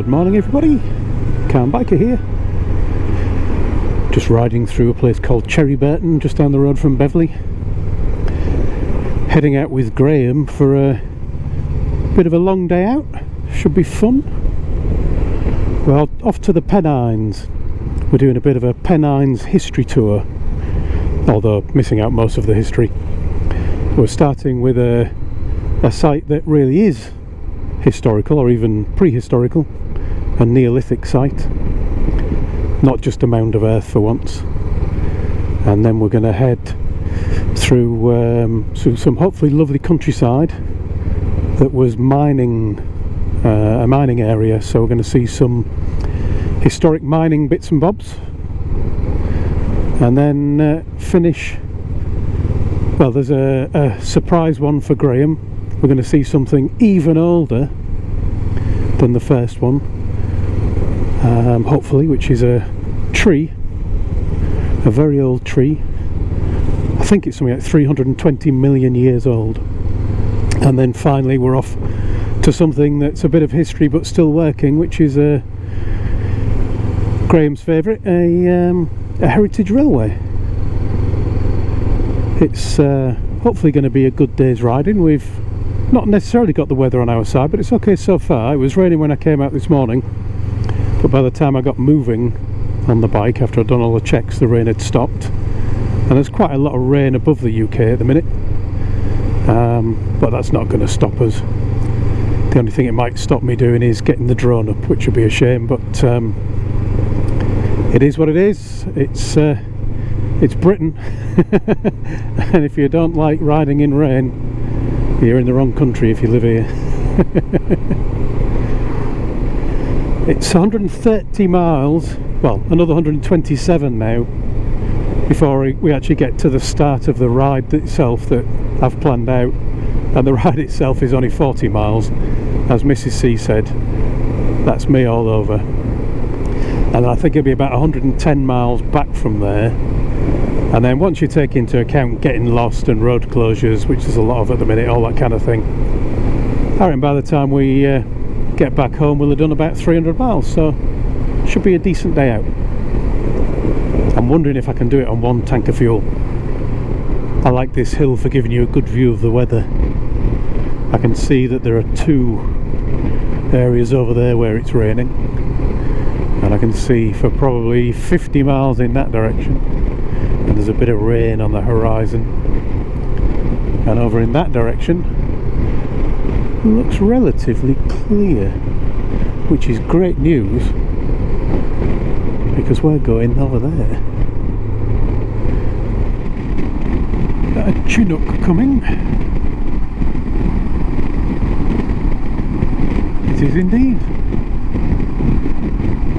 Good morning everybody, Calm Biker here. Just riding through a place called Cherryburton, just down the road from Beverley. Heading out with Graham for a bit of a long day out, should be fun. Well, off to the Pennines. We're doing a bit of a Pennines history tour, although missing out most of the history. We're starting with a site that really is historical, or even prehistorical, a Neolithic site, not just a mound of earth for once. And then we're going to head through some hopefully lovely countryside that was mining, a mining area, so we're going to see some historic mining bits and bobs, and then finish. Well, there's a surprise one for Graham. We're going to see something even older than the first one, hopefully, which is a tree, a very old tree. I think it's something like 320 million years old. And then finally we're off to something that's a bit of history but still working, which is Graham's favourite, a heritage railway. It's hopefully going to be a good day's riding. We've not necessarily got the weather on our side, but it's okay so far. It was raining when I came out this morning, but by the time I got moving on the bike, after I'd done all the checks, the rain had stopped. And there's quite a lot of rain above the UK at the minute, but that's not going to stop us. The only thing it might stop me doing is getting the drone up, which would be a shame, but it is what it is. It's Britain. And if you don't like riding in rain, you're in the wrong country if you live here. It's 130 miles, well, another 127 now, before we actually get to the start of the ride itself that I've planned out. And the ride itself is only 40 miles. As Mrs. C said, that's me all over. And I think it'll be about 110 miles back from there. And then once you take into account getting lost and road closures, which there's a lot of at the minute, all that kind of thing, I reckon by the time we get back home we'll have done about 300 miles, so should be a decent day out. I'm wondering if I can do it on one tank of fuel. I like this hill for giving you a good view of the weather. I can see that there are two areas over there where it's raining, and I can see for probably 50 miles in that direction, and there's a bit of rain on the horizon. And over in that direction it looks relatively clear, which is great news, because we're going over there. Got a Chinook coming. It is indeed.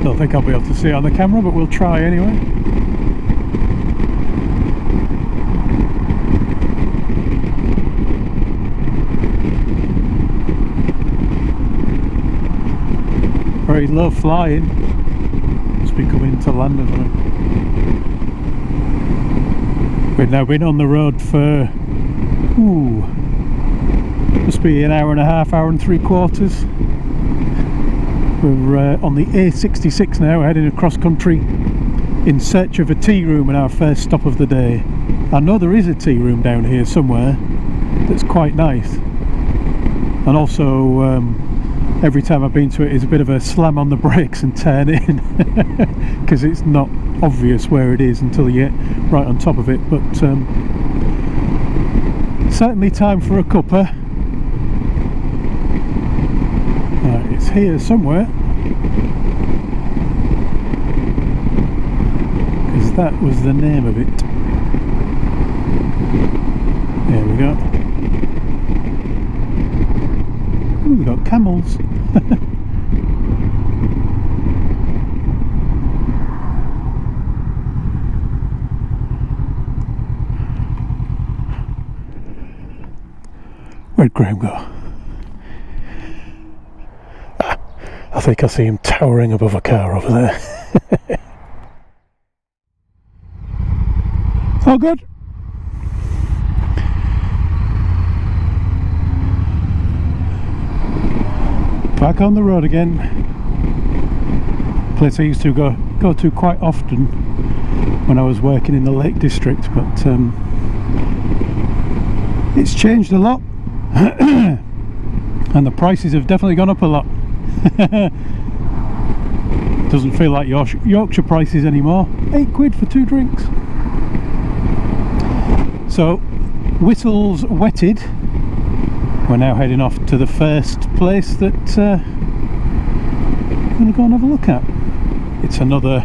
Don't think I'll be able to see it on the camera, but we'll try anyway. Very low flying. Must be coming to land, isn't it? We've now been on the road for must be an hour and a half, hour and 3/4. We're on the A66 now, heading across country in search of a tea room, and our first stop of the day. I know there is a tea room down here somewhere that's quite nice, and also every time I've been to it is a bit of a slam on the brakes and turn in, because it's not obvious where it is until you get right on top of it. But certainly time for a cuppa. It's here somewhere, because that was the name of it. There we go. Ooh, we've got camels. Where'd Graham go? I think I see him towering above a car over there. Oh, good. Back on the road again. place I used to go to quite often when I was working in the Lake District, but it's changed a lot and the prices have definitely gone up a lot. Doesn't feel like Yorkshire Prices anymore. £8 for 2 drinks. So, whistles wetted. We're now heading off to the first place that I'm going to go and have a look at. It's another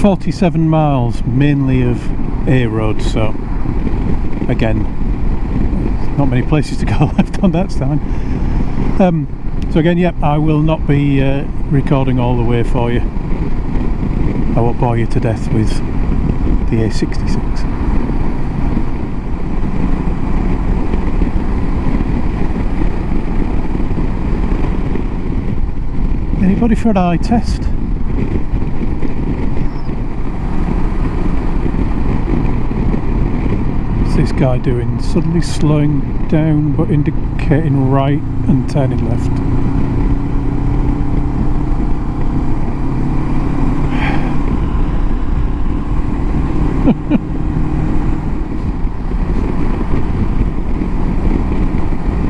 47 miles, mainly of A roads, so again, not many places to go left on that side. So again, yep, I will not be recording all the way for you. I won't bore you to death with the A66. Anybody for an eye test? What's this guy doing? Suddenly slowing down but indicating right and turning left.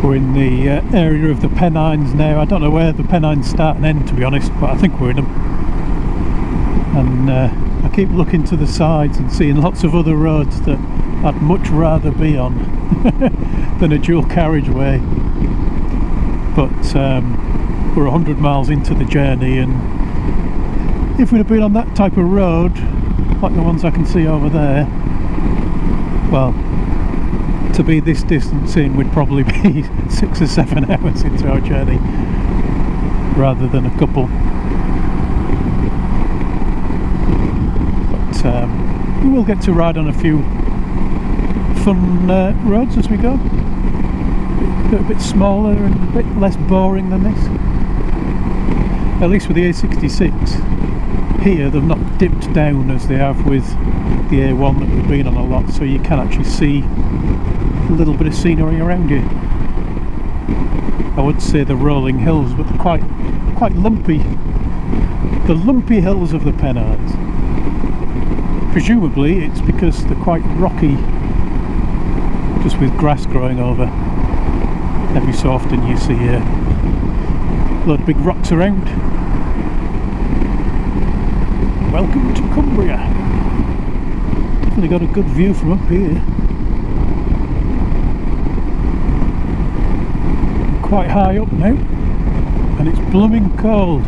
We're in the area of the Pennines now. I don't know where the Pennines start and end, to be honest, but I think we're in them. And I keep looking to the sides and seeing lots of other roads that I'd much rather be on than a dual carriageway. But we're 100 miles into the journey, and if we'd have been on that type of road, like the ones I can see over there, well, to be this distance in, we'd probably be 6 or 7 hours into our journey rather than a couple. But we will get to ride on a few fun roads as we go. A bit smaller and a bit less boring than this. At least with the A66 here, they've not dipped down as they have with the A1 that we've been on a lot, so you can actually see a little bit of scenery around you. I would say the rolling hills, but they're quite lumpy. The lumpy hills of the Pennines. Presumably it's because they're quite rocky, just with grass growing over. Every so often you see a load of big rocks around. Welcome to Cumbria. Definitely got a good view from up here. Quite high up now, and it's blooming cold.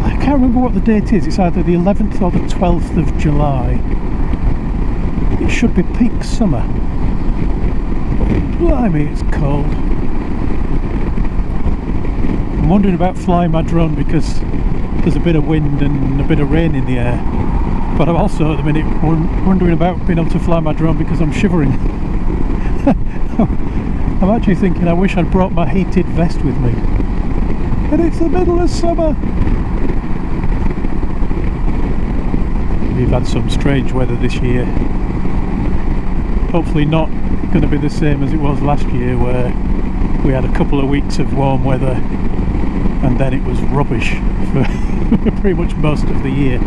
I can't remember what the date is. It's either the 11th or the 12th of July. It should be peak summer. Blimey, it's cold. I'm wondering about flying my drone because there's a bit of wind and a bit of rain in the air. But I'm also at the minute wondering about being able to fly my drone because I'm shivering. I'm actually thinking I wish I'd brought my heated vest with me. And it's the middle of summer! We've had some strange weather this year. Hopefully not going to be the same as it was last year, where we had a couple of weeks of warm weather and then it was rubbish for pretty much most of the year.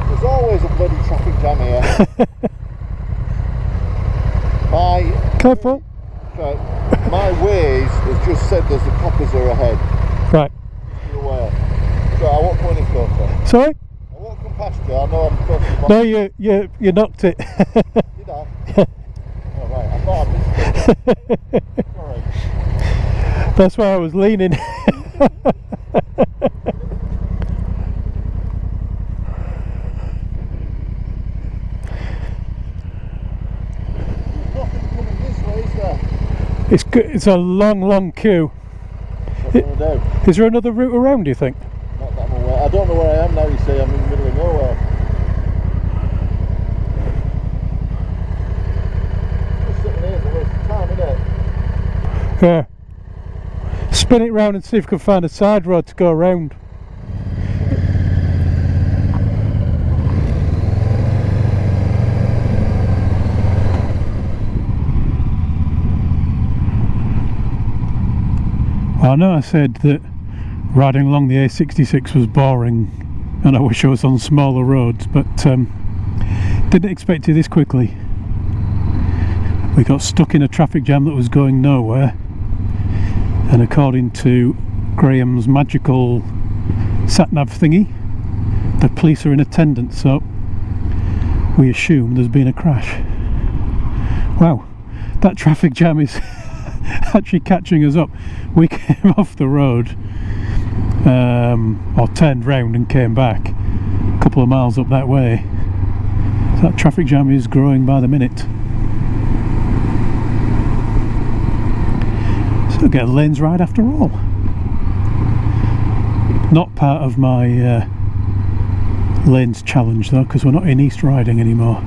There's always a bloody traffic jam here. Careful! My Waze has just said there's the coppers are ahead. Right. You're aware. So I won't go any closer. Sorry? I won't come past you. I know I'm crossing the No, you knocked it. Did I? Oh right, I thought I missed it. Sorry. That's why I was leaning. It's good. It's a long queue. Is there another route around, do you think? Not that I'm aware. I don't know where I am now, you see. I'm in the middle of nowhere. Just sitting here is a waste of time, isn't it? Yeah. Spin it round and see if we can find a side road to go around. I know I said that riding along the A66 was boring and I wish I was on smaller roads, but didn't expect it this quickly. We got stuck in a traffic jam that was going nowhere, and according to Graham's magical sat-nav thingy, the police are in attendance, so we assume there's been a crash. Wow, that traffic jam is actually catching us up. We came off the road, or turned round and came back a couple of miles up that way. So that traffic jam is growing by the minute. So get a lanes ride after all. Not part of my lanes challenge though, because we're not in East Riding anymore.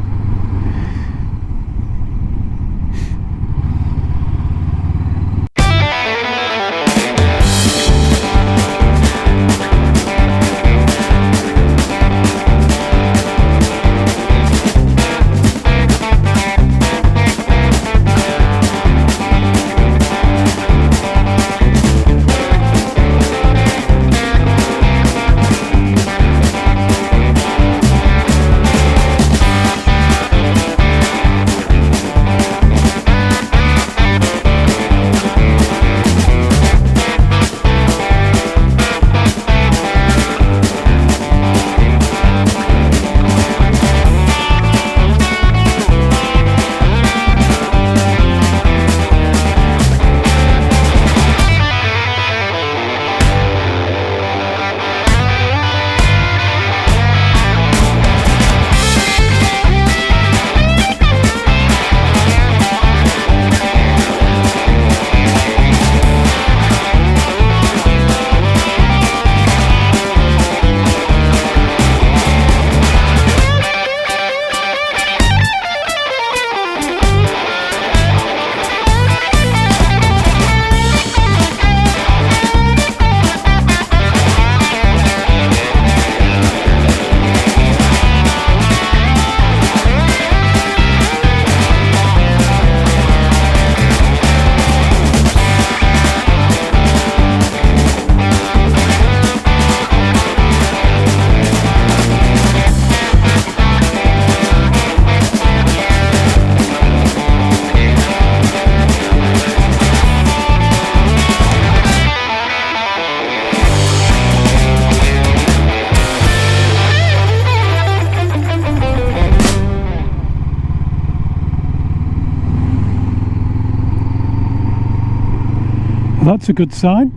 That's a good sign.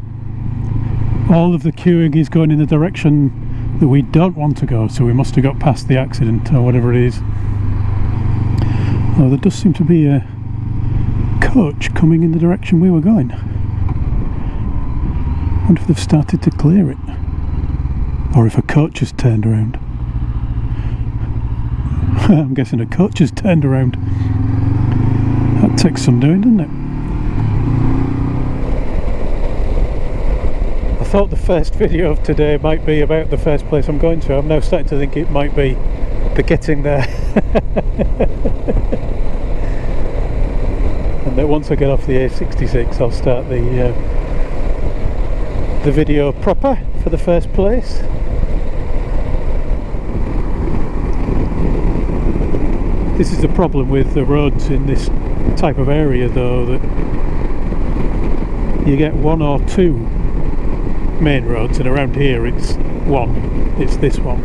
All of the queuing is going in the direction that we don't want to go, so we must have got past the accident or whatever it is. Oh, there does seem to be a coach coming in the direction we were going. I wonder if they've started to clear it, or if a coach has turned around. I'm guessing a coach has turned around. That takes some doing, doesn't it? I thought the first video of today might be about the first place I'm going to. I'm now starting to think it might be the getting there. And that once I get off the A66 I'll start the video proper for the first place. This is the problem with the roads in this type of area though, that you get one or two main roads, and around here it's this one.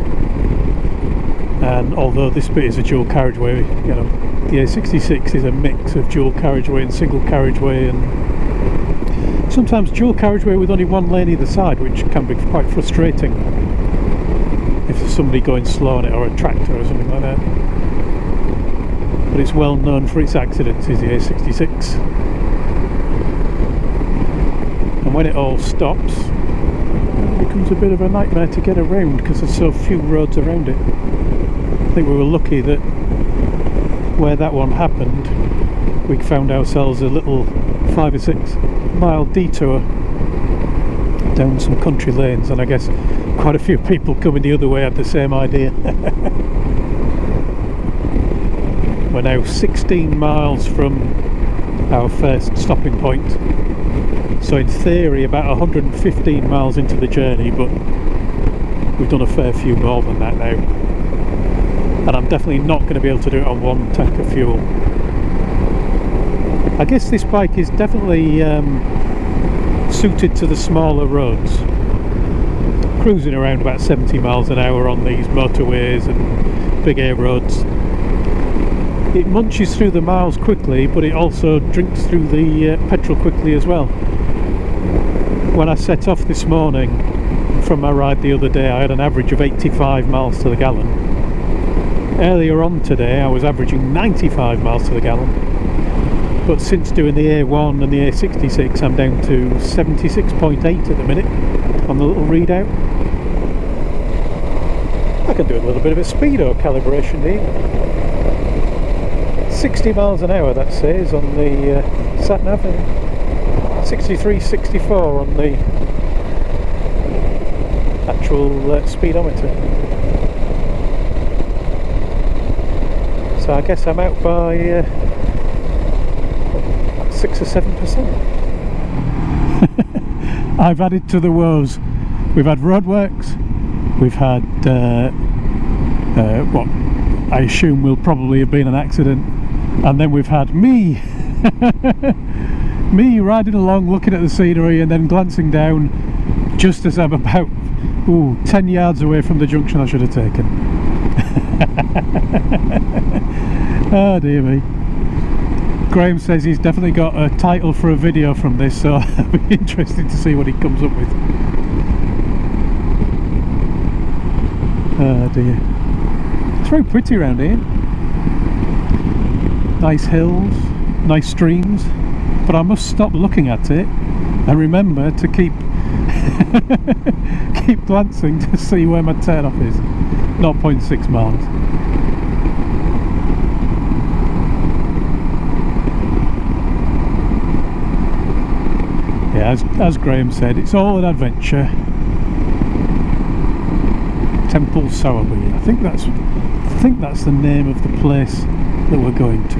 And although this bit is a dual carriageway, you know, the A66 is a mix of dual carriageway and single carriageway, and sometimes dual carriageway with only one lane either side, which can be quite frustrating if there's somebody going slow on it, or a tractor or something like that. But it's well known for its accidents, is the A66. And when it all stops, it becomes a bit of a nightmare to get around because there's so few roads around it. I think we were lucky that where that one happened, we found ourselves a little 5 or 6 mile detour down some country lanes, and I guess quite a few people coming the other way had the same idea. We're now 16 miles from our first stopping point, So in theory about 115 miles into the journey, but we've done a fair few more than that now. And I'm definitely not going to be able to do it on one tank of fuel. I guess this bike is definitely suited to the smaller roads. Cruising around about 70 miles an hour on these motorways and big A roads. It munches through the miles quickly, but it also drinks through the petrol quickly as well. When I set off this morning from my ride the other day, I had an average of 85 miles to the gallon. Earlier on today I was averaging 95 miles to the gallon, but since doing the A1 and the A66 I'm down to 76.8 at the minute on the little readout. I can do a little bit of a speedo calibration here. 60 miles an hour that says on the sat nav, and 63, 64 on the actual speedometer. So I guess I'm out by 6 or 7%. I've added to the woes. We've had roadworks, we've had what I assume will probably have been an accident, and then we've had me me riding along looking at the scenery and then glancing down just as I'm about 10 yards away from the junction I should have taken. Oh dear me. Graham says he's definitely got a title for a video from this, so I'll be interested to see what he comes up with. Oh dear. It's very pretty around here. Nice hills, nice streams, but I must stop looking at it and remember to keep keep glancing to see where my turn-off is. 0.6 miles. Yeah, as Graham said, it's all an adventure. Temple Sowerby. I think that's the name of the place that we're going to.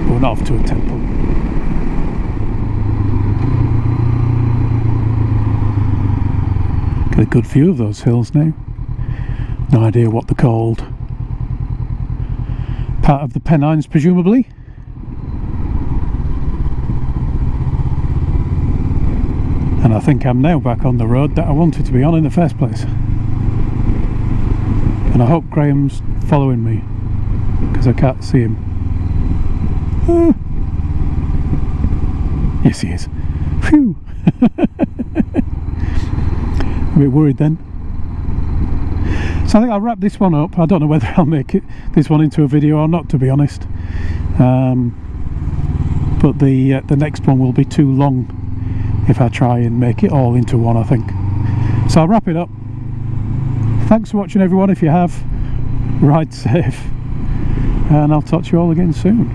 We're not off to a temple. Get a good view of those hills now. No idea what they're called. Part of the Pennines, presumably. And I think I'm now back on the road that I wanted to be on in the first place. And I hope Graham's following me, because I can't see him. Yes, he is. Phew! A bit worried then. So I think I'll wrap this one up. I don't know whether I'll make this one into a video or not, to be honest. But the next one will be too long if I try and make it all into one, I think. So I'll wrap it up. Thanks for watching, everyone. If you have, ride safe, and I'll talk to you all again soon.